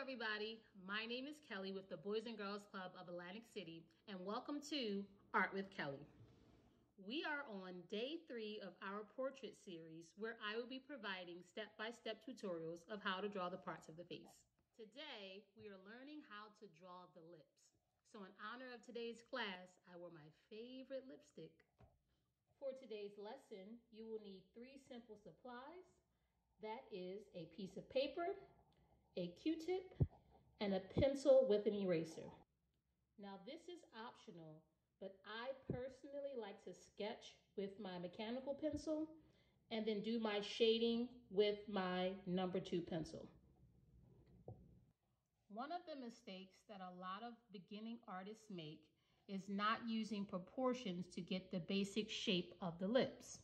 everybody. My name is Kelly with the Boys and Girls Club of Atlantic City, and welcome to Art with Kelly. We are on day 3 of our portrait series, where I will be providing step-by-step tutorials of how to draw the parts of the face. Today, we are learning how to draw the lips. So in honor of today's class, I wore my favorite lipstick. For today's lesson, you will need 3 simple supplies. That is a piece of paper, a Q-tip, and a pencil with an eraser. Now this is optional, but I personally like to sketch with my mechanical pencil and then do my shading with my number 2 pencil. One of the mistakes that a lot of beginning artists make is not using proportions to get the basic shape of the lips.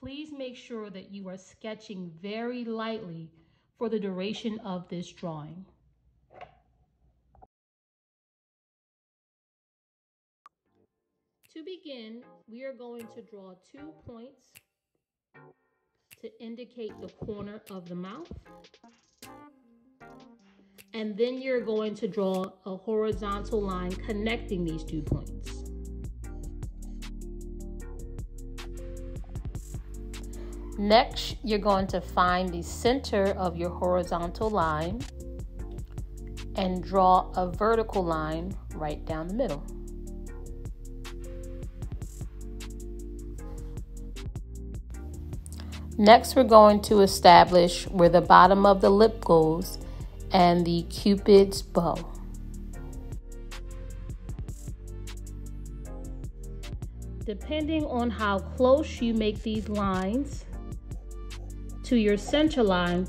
Please make sure that you are sketching very lightly for the duration of this drawing. To begin, we are going to draw 2 points to indicate the corner of the mouth. And then you're going to draw a horizontal line connecting these 2 points. Next, you're going to find the center of your horizontal line and draw a vertical line right down the middle. Next, we're going to establish where the bottom of the lip goes and the Cupid's bow. Depending on how close you make these lines to your center line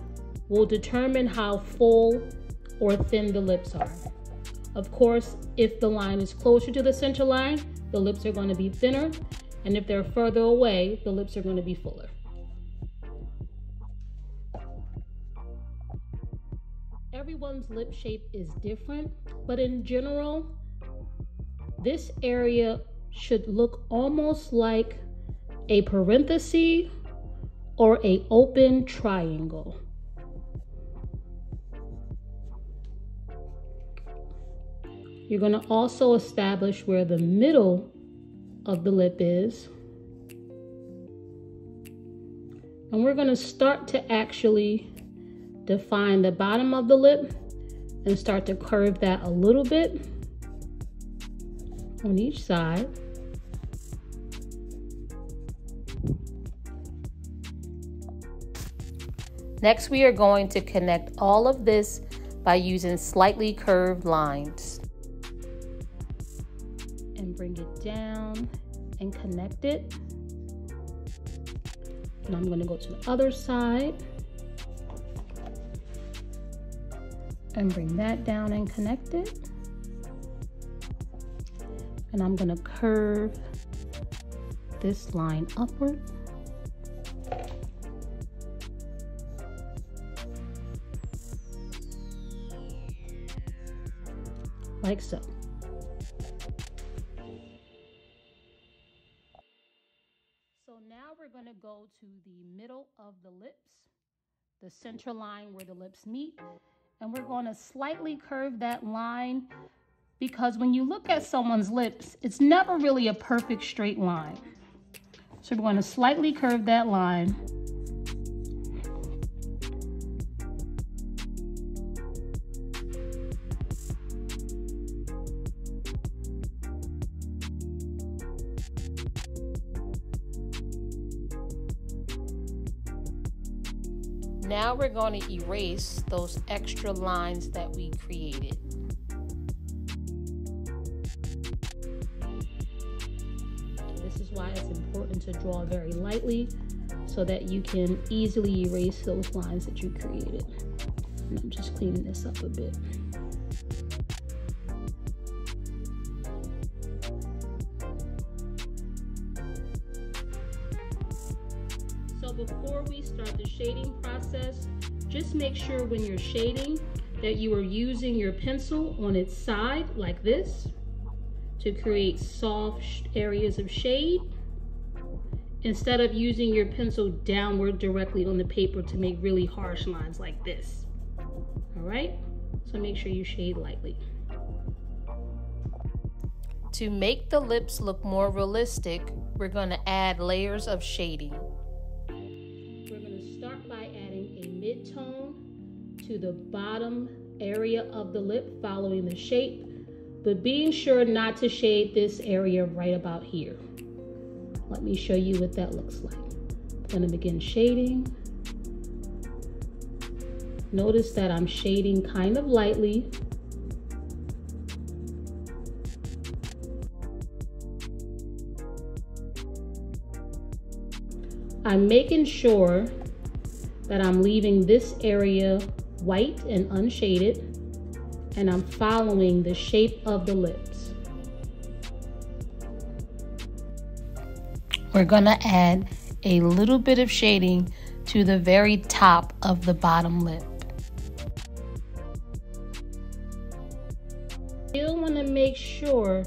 will determine how full or thin the lips are. Of course, if the line is closer to the center line, the lips are going to be thinner, and if they're further away, the lips are going to be fuller. Everyone's lip shape is different, but in general, this area should look almost like a parenthesis or an open triangle. You're going to also establish where the middle of the lip is. And we're going to start to actually define the bottom of the lip and start to curve that a little bit on each side. Next, we are going to connect all of this by using slightly curved lines. And bring it down and connect it. And I'm going to go to the other side and bring that down and connect it. And I'm going to curve this line upward. Like so. So now we're going to go to the middle of the lips, the center line where the lips meet, and we're going to slightly curve that line because when you look at someone's lips, it's never really a perfect straight line. So we're going to slightly curve that line. Now we're going to erase those extra lines that we created. This is why it's important to draw very lightly so that you can easily erase those lines that you created. And I'm just cleaning this up a bit. So before we start the shading process, just make sure when you're shading that you are using your pencil on its side like this to create soft areas of shade instead of using your pencil downward directly on the paper to make really harsh lines like this. All right, so make sure you shade lightly. To make the lips look more realistic, we're going to add layers of shading. We're going to start by adding a mid-tone to the bottom area of the lip following the shape, but being sure not to shade this area right about here. Let me show you what that looks like. I'm going to begin shading. Notice that I'm shading kind of lightly. I'm making sure that I'm leaving this area white and unshaded, and I'm following the shape of the lips. We're gonna add a little bit of shading to the very top of the bottom lip. Still wanna make sure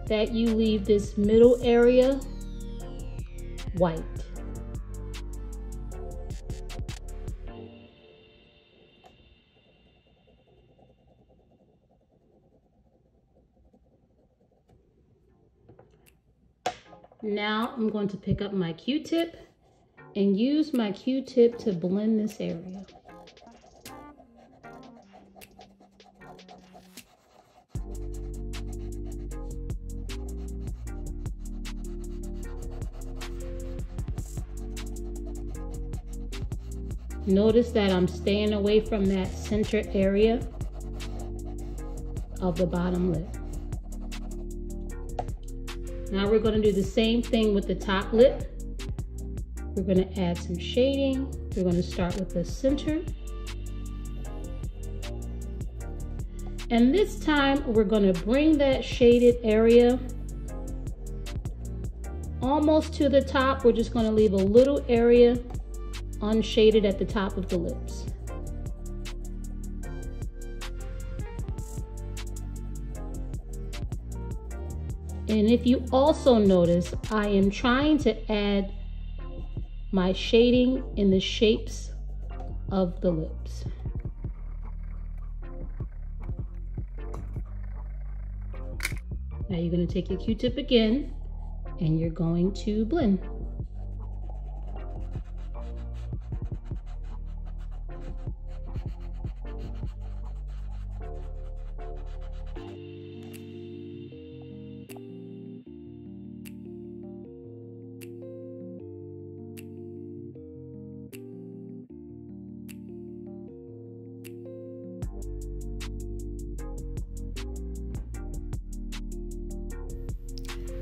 that you leave this middle area white. Now I'm going to pick up my Q-tip and use my Q-tip to blend this area. Notice that I'm staying away from that center area of the bottom lip. Now we're going to do the same thing with the top lip. We're going to add some shading. We're going to start with the center. And this time we're going to bring that shaded area almost to the top. We're just going to leave a little area unshaded at the top of the lips. And if you also notice, I am trying to add my shading in the shapes of the lips. Now you're going to take your Q-tip again and you're going to blend.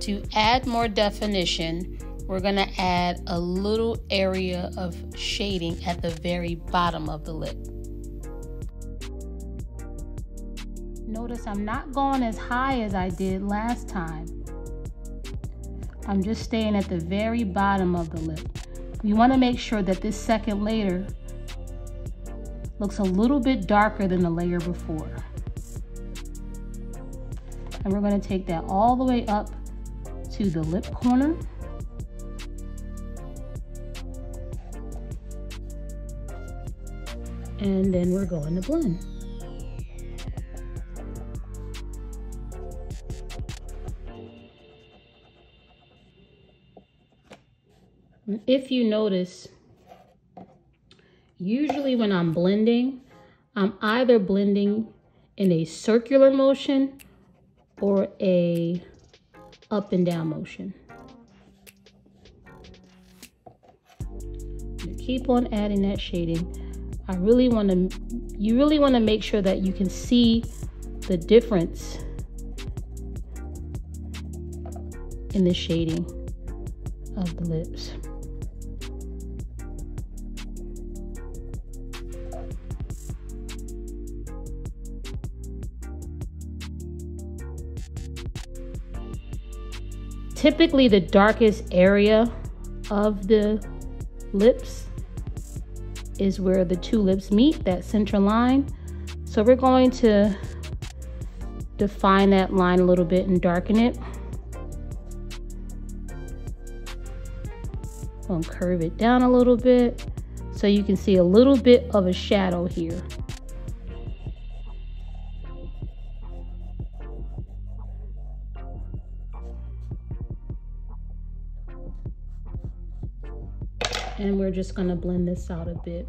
To add more definition, we're going to add a little area of shading at the very bottom of the lip. Notice I'm not going as high as I did last time. I'm just staying at the very bottom of the lip. You want to make sure that this second layer looks a little bit darker than the layer before. And we're going to take that all the way up to the lip corner. And then we're going to blend. If you notice, usually when I'm blending, I'm either blending in a circular motion or a up and down motion. You keep on adding that shading. You really want to make sure that you can see the difference in the shading of the lips. Typically, the darkest area of the lips is where the two lips meet, that center line. So we're going to define that line a little bit and darken it. I'm going to curve it down a little bit so you can see a little bit of a shadow here And we're just gonna blend this out a bit.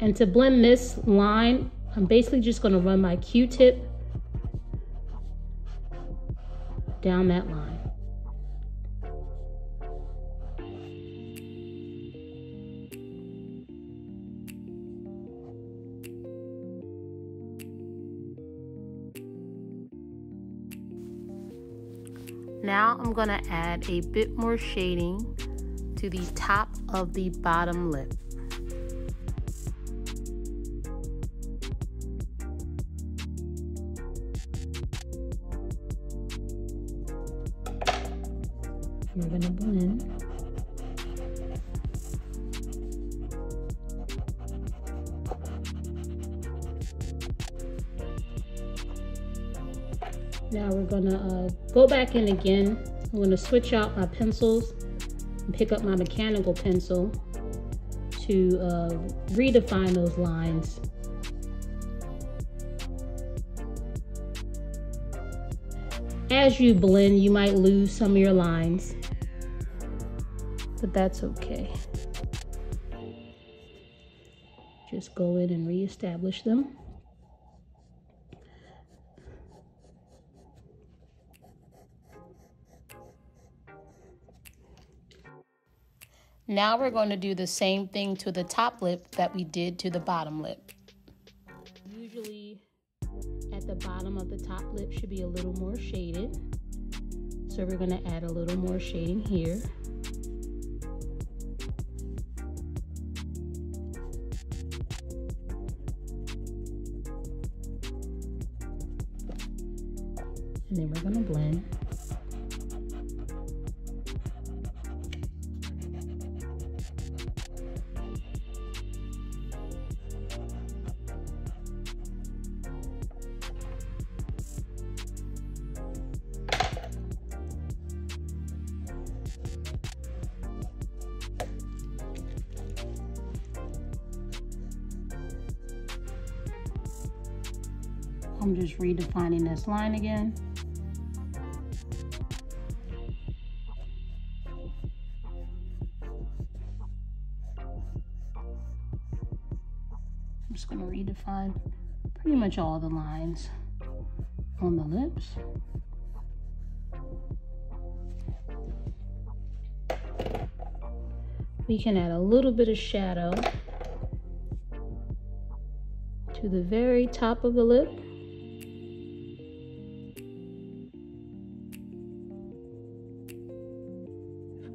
And to blend this line, I'm basically just gonna run my Q-tip down that line. Now I'm gonna add a bit more shading to the top of the bottom lip. We're gonna blend. Now we're gonna go back in again. I'm gonna switch out my pencils and pick up my mechanical pencil to redefine those lines. As you blend, you might lose some of your lines, but that's okay. Just go in and reestablish them. Now we're going to do the same thing to the top lip that we did to the bottom lip. Usually at the bottom of the top lip should be a little more shaded. So we're going to add a little more shading here. And then we're going to blend. I'm just redefining this line again. I'm just going to redefine pretty much all the lines on the lips. We can add a little bit of shadow to the very top of the lip.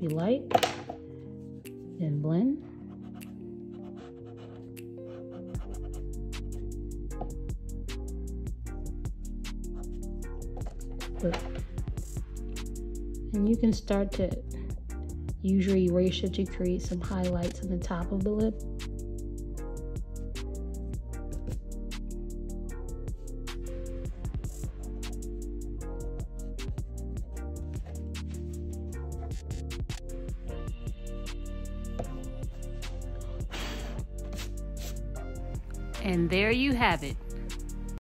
If you like, then blend. And you can start to use your eraser to create some highlights on the top of the lip. And there you have it.